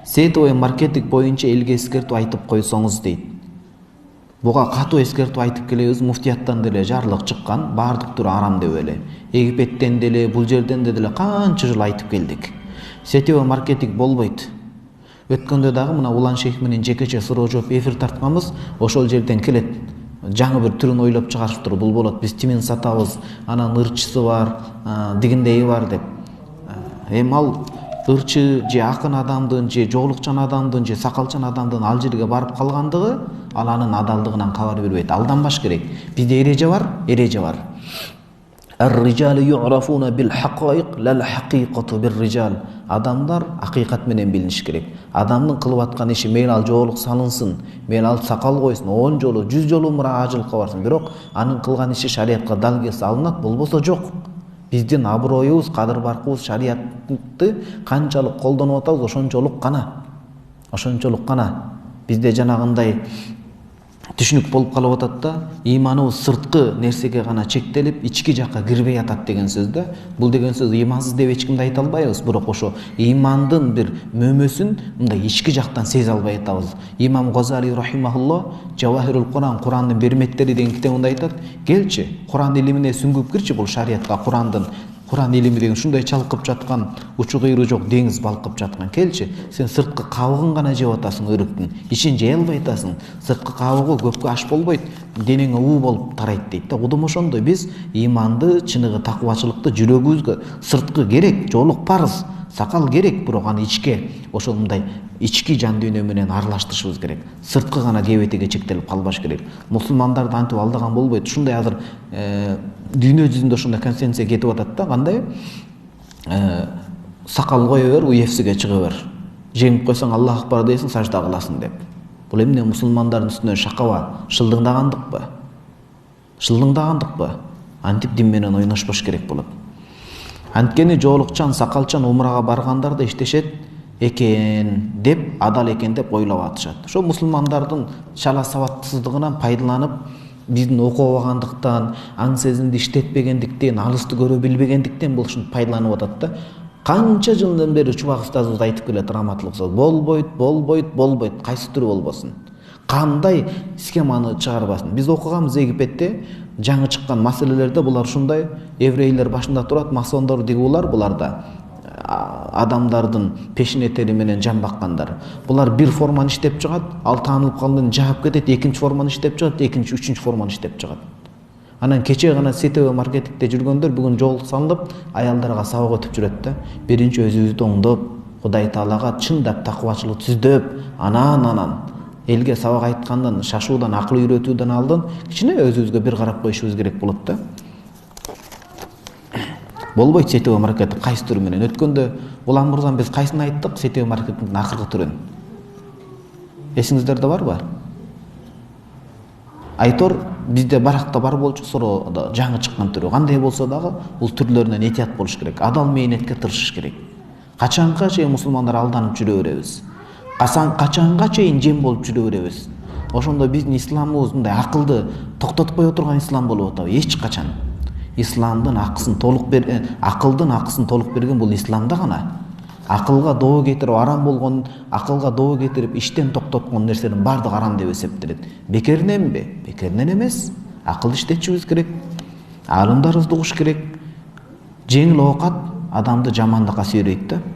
Сетовый маркетинг боюнча элге эскертүү айтып койсоңуз дейт. Буга катуу эскертүү айтып келебиз, муфтияттан деле жарлык чыккан, баардык түрү арам деп эле. Египеттен деле, бул жерден деле канча жыл айтып келдик. Сетовый маркетинг болбойт. Өткөндө дагы мына Улан Шейх менен жекече суроо жооп эфир тартканбыз, ошол жерден келет. Жаңы бир түрүн ойлоп чыгарыптыр. Бул болот, биз тимин сатабыз, анан ырчысы бар, дигиндеги бар деп. Эми ал ырчы же акын адамдын, же жоолукчан адамдын, же сакалчан адамдын ал жерге барып калгандыгы, ал анын адалдыгынан кабар бербейт. Алданбаш керек. Бизде эреже бар. Ар-риджалу ю'рафуна бил-хакаиq лал-хакиqatu bir-rijal. Адамдар акыйкат менен билиниш керек. Адамдын кылып аткан иши мейли ал жоолук салынсын, мейли ал сакал койсун, 10 жолу, 100 жолу муражылыкка барсын, бирок анын кылган иши шариатка дал келсе алынат, болбосо жок. Биздин аброюбуз, кадыр баркыбыз шариатты канчалык колдонуп атабыз, ошончолук гана. Бизде жанагындай түшүнүк болуп калып атат да, ыйманыбыз сырткы нерсеге гана чектелип, ички жакка кирбей атат деген сөз да. Бул деген сөз ыймансыз деп эч кимди айта албайбыз, бирок ошо ыймандын бир мөмөсүн мындай ички жактан сезе албай атабыз. Имам Газали рахимахулло Жавахирул Куран, Курандын берметтери деген китебинде айтат, келчи, Куран илимине сүңгүп кирчи, бул шариатка Куран илими деген ушундай чалкып жаткан, учу кыйры жок деңиз балкып жаткан. Келчи, сен сырткы кабыгын гана жеп атасың өрүктүн, ичин жей албай атасың. Сырткы кабыгы көпкө аш болбойт, денеңе уу болуп тарайт дейт да. Удум ошондой биз ыйманды, чыныгы такыбачылыкты жүрөгүбүзгө сырткы керек, жоолук парыз, сакал керек, бирок аны ичке, ошол мындай ички жан дүйнө менен аралаштырышыбыз керек. Сырткы гана кебетеге чектелип калбаш керек. Мусулмандарды антип алдаган болбойт. Ушундай азыр дүйнө жүзүндө ушундай конвенция кетип атат да, кандай? Сакал кое бер, УФСге чыга бер. Жеңип койсоң Аллах акбар дейсиң, сажда кыласың деп. Бул эмне мусулмандардын үстүнөн шакаба, шылдыңдагандыкпы? Антип дин менен ойношпош керек болот. Анткени жоолукчан, сакалчан умрага баргандар да иштешет экен деп, адал экен деп ойлоп атышат. Ошо мусулмандардын чала сабаттсыздыгынан пайдаланып, биздин окубагандыктан, аң сезимди иштетпегендиктен, алысты көрө билбегендиктен бул ушинтип пайдаланып атат да. Канча жылдан бери Чубак устазыбыз айтып келет, раматылык устаз, болбойт, кайсы түрү болбосун. Кандай схеманы чыгарбасын. Биз окуганбыз Египетте жаңы чыккан маселелерде булар ушундай, еврейлер башында турат, масондор дегулар, буларда адамдардын пешине тери менен жан баккандар. Булар бир форманы иштеп чыгат, ал таанылып калгандан жаап кетет, экинчи форманы иштеп чыгат, экинчи, үчүнчү форманы иштеп чыгат. Анан кече гана сетевый маркетингде жүргөндөр бүгүн жол салынып, аялдарга сабак өтүп жүрөт да. Биринчи өзүбүздү оңдоп, Кудай Таалага чындап такыбачылык түздөп, анан элге сабак айткандан, шашуудан, акыл үйрөтүүдөн алдын кичине өзүбүзгө бир карап коюшубуз керек болот да. Болбойт сетевый маркетинг кайсы түрү менен. Өткөндө Улан мырзам биз кайсын айттык сетевый маркетингдин акыркы түрүн? Эсиңиздерде барбы? Айтор бизде баракта бар болчу, сороодо жаңы чыккан түрү. Кандай болсо дагы бул түрлөрүнөн этият болуш керек. Адал мээнетке тырышыш керек. Качанга чейин мусулмандар алданып жүрө беребиз? Качанга чейин жем болуп жүрө беребиз? Ошондо биздин исламыбыз мындай акылды токтоткой отурган ислам болуп атабы? Эч качан. Исламдын акылдын акысын толук берген бул исламда гана. Акылга доо кетирип арам болгон, акылга доо кетирип иштен токтоткон нерсенин баардыгы арам деп эсептелет. Бекериненби? Бекеринен эмес. Акылды иштетишибиз керек. Алымдарыбызды угуш керек. Жеңил оокат адамды жамандыкка сүйрөйт да.